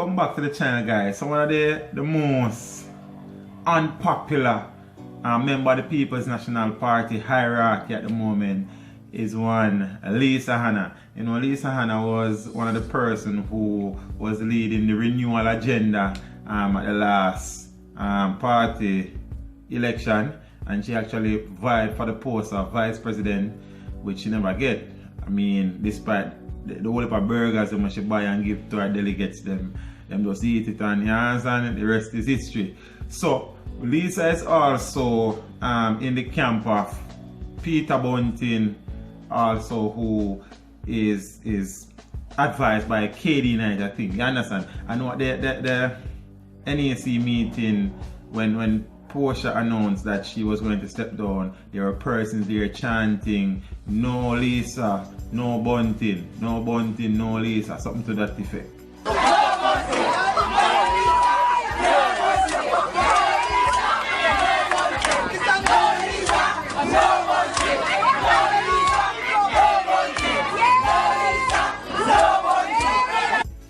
welcome back to the channel, guys. So one of the most unpopular member of the People's National Party hierarchy at the moment is one Lisa Hanna. You know, Lisa Hanna was one of the person who was leading the renewal agenda at the last party election, and she actually vied for the post of vice president, which she never get. I mean, despite the whole heap of burgers that she buy and give to our delegates, them just eat it and the rest is history. So Lisa is also in the camp of Peter Bunting, also who is advised by KD Knight, I think. You understand? And what the NAC meeting, when Portia announced that she was going to step down, there were persons there chanting, "No Lisa, no Bunting, no Bunting, no Lisa," something to that effect.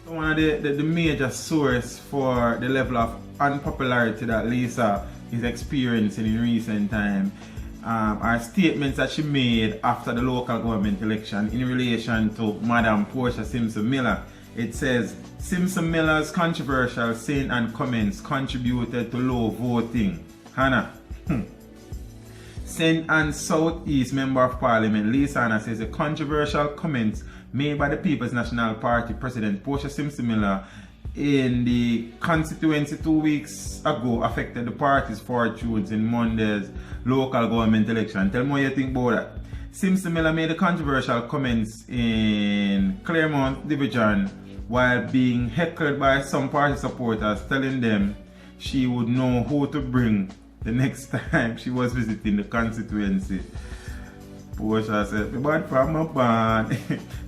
One of the major source for the level of unpopularity that Lisa is experiencing in recent time are statements that she made after the local government election in relation to Madam Portia Simpson Miller. It says, "Simpson Miller's controversial saying and comments contributed to low voting." Hannah. St. Anne Southeast Member of Parliament Lisa Hanna says the controversial comments made by the People's National Party President Portia Simpson Miller in the constituency 2 weeks ago affected the party's fortunes in Monday's local government election. Tell me what you think about that. Simpson Miller made the controversial comments in Claremont Division while being heckled by some party supporters, telling them she would know who to bring the next time she was visiting the constituency. Portia said, "But from my band."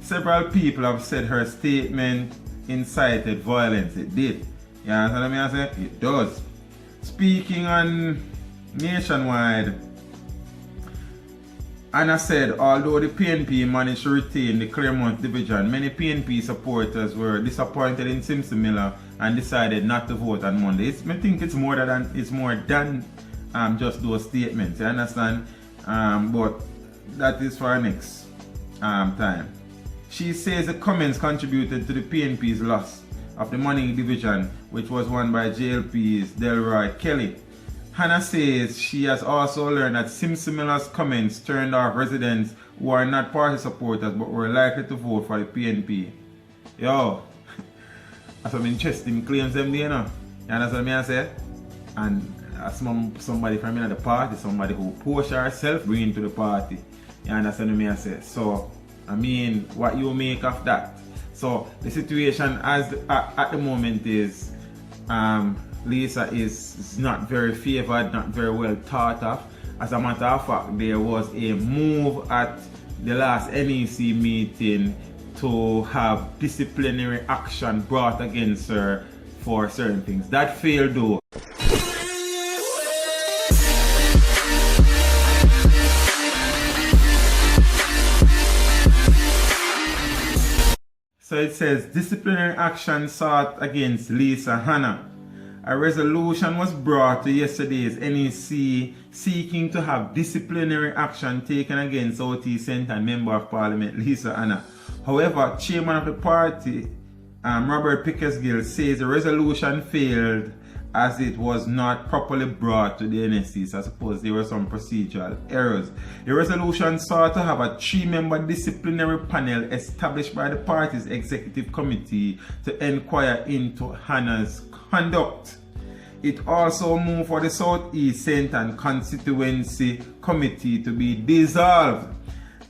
Several people have said her statement incited violence. It did. You understand what I say? It does. Speaking on Nationwide, Anna said, although the PNP managed to retain the Claremont division, many PNP supporters were disappointed in Simpson Miller and decided not to vote on Monday. I think it's more than just those statements. You understand? But that is for our next time. She says the comments contributed to the PNP's loss of the Manning division, which was won by JLP's Delroy Kelly. Hannah says she has also learned that Simpson Miller's comments turned off residents who are not party supporters but were likely to vote for the PNP. Yo, that's some interesting claims them there, you know. You understand what I say? And somebody from the party, somebody who Portia herself bring into the party. You understand what I say? So, I mean, what you make of that? So, the situation at the moment is Lisa is not very favored, not very well thought of. As a matter of fact, there was a move at the last NEC meeting to have disciplinary action brought against her for certain things. That failed though. So it says, disciplinary action sought against Lisa Hanna. A resolution was brought to yesterday's NEC seeking to have disciplinary action taken against Southeast Centre Member of Parliament Lisa Hanna. However, chairman of the party, Robert Pickersgill, says the resolution failed as it was not properly brought to the NSC. So I suppose there were some procedural errors. The resolution sought to have a 3-member disciplinary panel established by the party's executive committee to inquire into Hanna's conduct. It also moved for the Southeast Centre Constituency Committee to be dissolved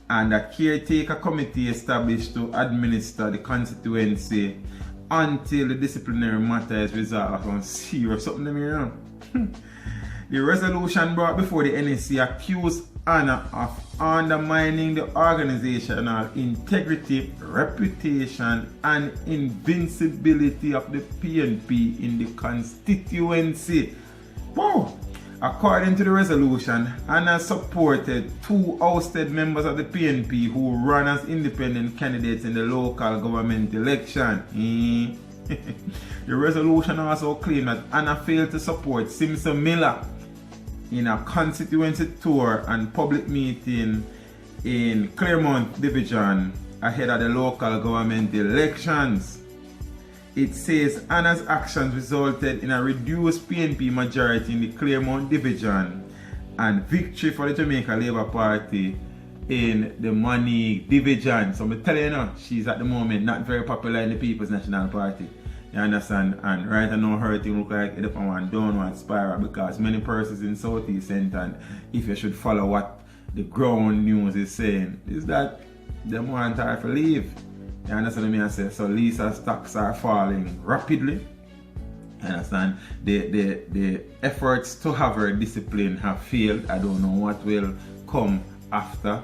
and a caretaker committee established to administer the constituency until the disciplinary matter is resolved on serious something to me, you know. The resolution brought before the NSC accused Hanna of undermining the organizational integrity, reputation, and invincibility of the PNP in the constituency. Wow! According to the resolution, Hanna supported 2 ousted members of the PNP who ran as independent candidates in the local government election. The resolution also claimed that Hannah failed to support Simpson Miller in a constituency tour and public meeting in Claremont Division ahead of the local government elections. It says Hannah's actions resulted in a reduced PNP majority in the Claremont Division and victory for the Jamaica Labour Party in the Money Division. So I'm telling you now, she's at the moment not very popular in the People's National Party. You understand? And right now her thing look like it up on one downward spiral because many persons in Southeast End, and if you should follow what the ground news is saying, is that they want her to leave. You understand what I say? So Lisa's stocks are falling rapidly. You understand? The efforts to have her discipline have failed. I don't know what will come after.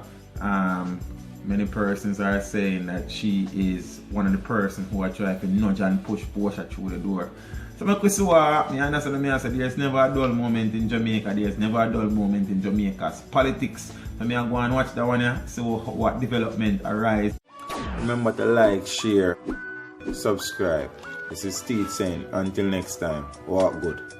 Many persons are saying that she is one of the persons who are trying to nudge and push Portia through the door. So I see what I understand what I say. There's never a dull moment in Jamaica. There's never a dull moment in Jamaica's politics. So I go and watch that one here, see what development arise. Remember to like, share, subscribe. This is Steve saying until next time, walk good.